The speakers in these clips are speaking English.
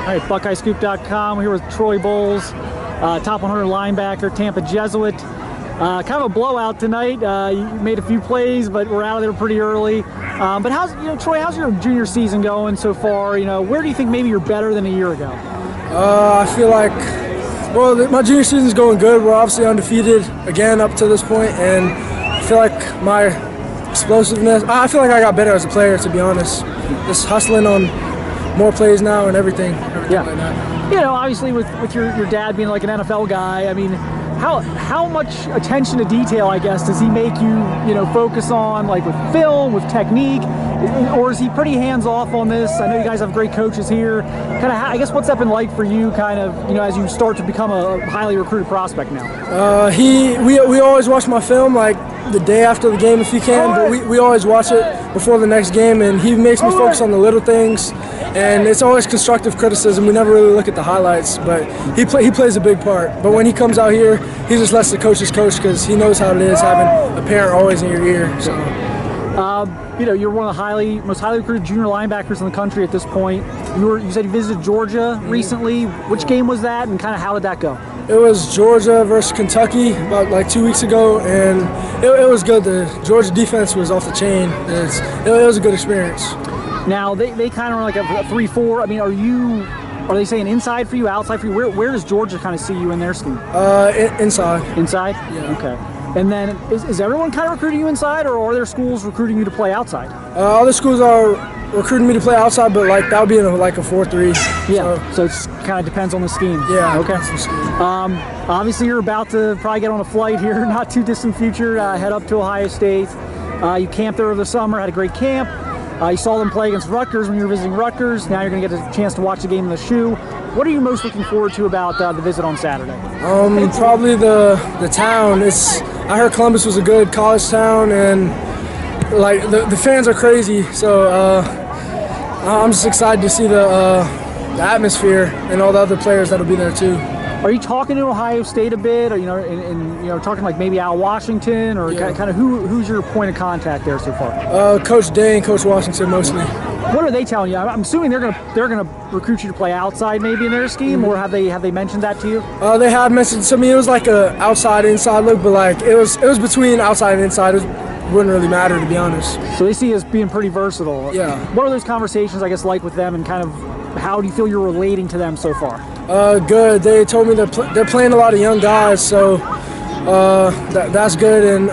right, BuckeyeScoop.com. We're here with Troy Bowles, top 100 linebacker, Tampa Jesuit. Kind of a blowout tonight. You made a few plays, but we're out of there pretty early. But Troy, how's your junior season going so far? Where do you think maybe you're better than a year ago? I feel like, my junior season's going good. We're obviously undefeated again up to this point, and I feel like my explosiveness, I feel like I got better as a player, to be honest. Just hustling on more plays now and everything like that. Obviously with your dad being like an NFL guy, I mean, how much attention to detail, I guess, does he make you, focus on, like with film, with technique, or is he pretty hands-off on this? I know you guys have great coaches here. Kind of, I guess, what's that been like for you, kind of, as you start to become a highly recruited prospect now? We always watch my film, like the day after the game if he can, but we always watch it before the next game, and he makes me focus on the little things, and it's always constructive criticism. We never really look at the highlights, but he plays a big part. But when he comes out here, he just lets the coaches coach because he knows how it is having a parent always in your ear. So. You're one of the most highly recruited junior linebackers in the country at this point. You said you visited Georgia recently. Which game was that, and kind of how did that go? It was Georgia versus Kentucky about like 2 weeks ago, and it was good. The Georgia defense was off the chain. It was a good experience. Now they kind of are like a 3-4. I mean, are they saying inside for you, outside for you? Where does Georgia kind of see you in their scheme? Inside. Inside? Yeah. Okay. And then is everyone kind of recruiting you inside, or are there schools recruiting you to play outside? Other schools are recruiting me to play outside, but like that would be in a 4-3. Yeah. So it kind of depends on the scheme. Yeah. Okay. The scheme. Obviously, you're about to probably get on a flight here, not too distant future. Head up to Ohio State. You camped there over the summer, had a great camp. You saw them play against Rutgers when you were visiting Rutgers. Now you're going to get a chance to watch the game in the shoe. What are you most looking forward to about the visit on Saturday? Probably the town. I heard Columbus was a good college town, and like the fans are crazy. So I'm just excited to see the atmosphere and all the other players that'll be there too. Are you talking to Ohio State a bit, or talking like maybe Al Washington, or kind of who's your point of contact there so far? Coach Day and Coach Washington mostly. What are they telling you? I'm assuming they're gonna recruit you to play outside maybe in their scheme, or have they mentioned that to you? They have mentioned to me. It was like a outside-inside look, but like it was between outside and inside. It wouldn't really matter, to be honest. So they see you as being pretty versatile. Yeah. What are those conversations, I guess, like with them, and kind of how do you feel you're relating to them so far? Good. They told me they're playing a lot of young guys, so that's good. And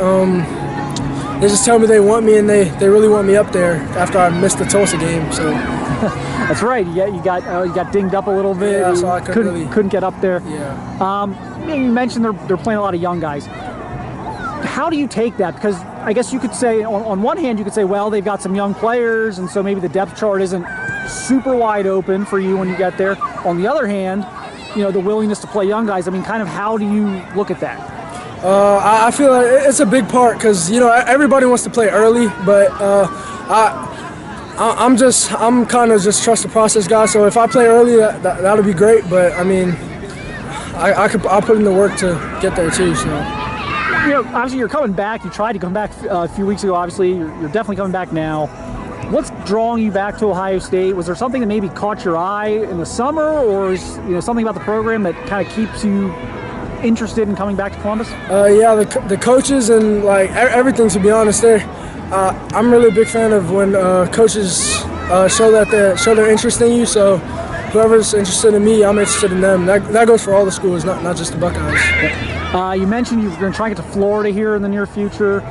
they just tell me they want me, and they really want me up there after I missed the Tulsa game. So that's right. You got dinged up a little bit. Yeah, so I couldn't get up there. Yeah. You mentioned they're playing a lot of young guys. How do you take that? Because I guess you could say on one hand you could say, well, they've got some young players, and so maybe the depth chart isn't super wide open for you when you get there. On the other hand, the willingness to play young guys. I mean, kind of how do you look at that? I feel like it's a big part because everybody wants to play early, but I'm kind of just trust the process guy. So if I play early, that'll be great. But I mean, I'll put in the work to get there too. So. Obviously you're coming back. You tried to come back a few weeks ago. Obviously, you're definitely coming back now. What's drawing you back to Ohio State? Was there something that maybe caught your eye in the summer, or is something about the program that kind of keeps you interested in coming back to Columbus? Yeah, the coaches and like everything. To be honest, I'm really a big fan of when coaches show their interest in you. So whoever's interested in me, I'm interested in them. That goes for all the schools, not just the Buckeyes. You mentioned you're going to try and get to Florida here in the near future.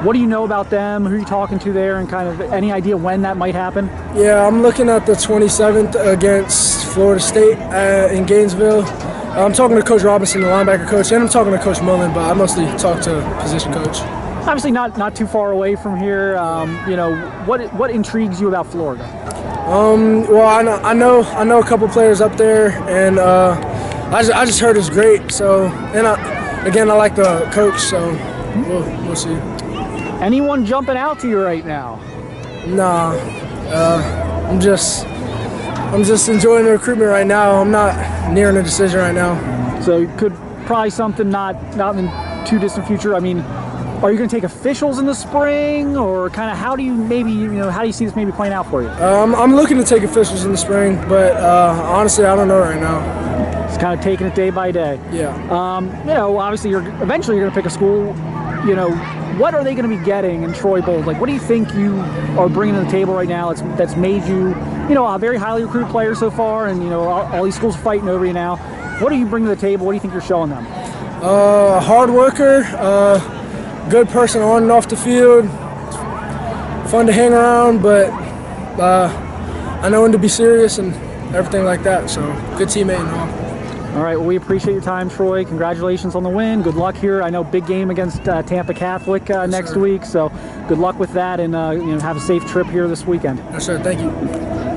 What do you know about them? Who are you talking to there, and kind of any idea when that might happen? Yeah, I'm looking at the 27th against Florida State in Gainesville. I'm talking to Coach Robinson, the linebacker coach, and I'm talking to Coach Mullen, but I mostly talk to position coach. Obviously not too far away from here. What intrigues you about Florida? Well, I know a couple players up there, and I just heard it's great. So, and I like the coach, so we'll see. Anyone jumping out to you right now? Nah, I'm just enjoying the recruitment right now. I'm not nearing a decision right now. So it could probably something not in too distant future. I mean, Are you going to take officials in the spring, or kind of how do you how do you see this maybe playing out for you? I'm looking to take officials in the spring, but honestly, I don't know right now. It's kind of taking it day by day. Yeah. Obviously, eventually you're going to pick a school. What are they going to be getting in Troy Bold? Like, what do you think you are bringing to the table right now that's made you, a very highly recruited player so far, and all these schools are fighting over you now. What do you bring to the table? What do you think you're showing them? Hard worker, good person on and off the field, fun to hang around, but I know when to be serious and everything like that. So good teammate and all. All right, well, we appreciate your time, Troy. Congratulations on the win. Good luck here. I know big game against Tampa Catholic next week, so good luck with that, and have a safe trip here this weekend. Yes, sir. Thank you.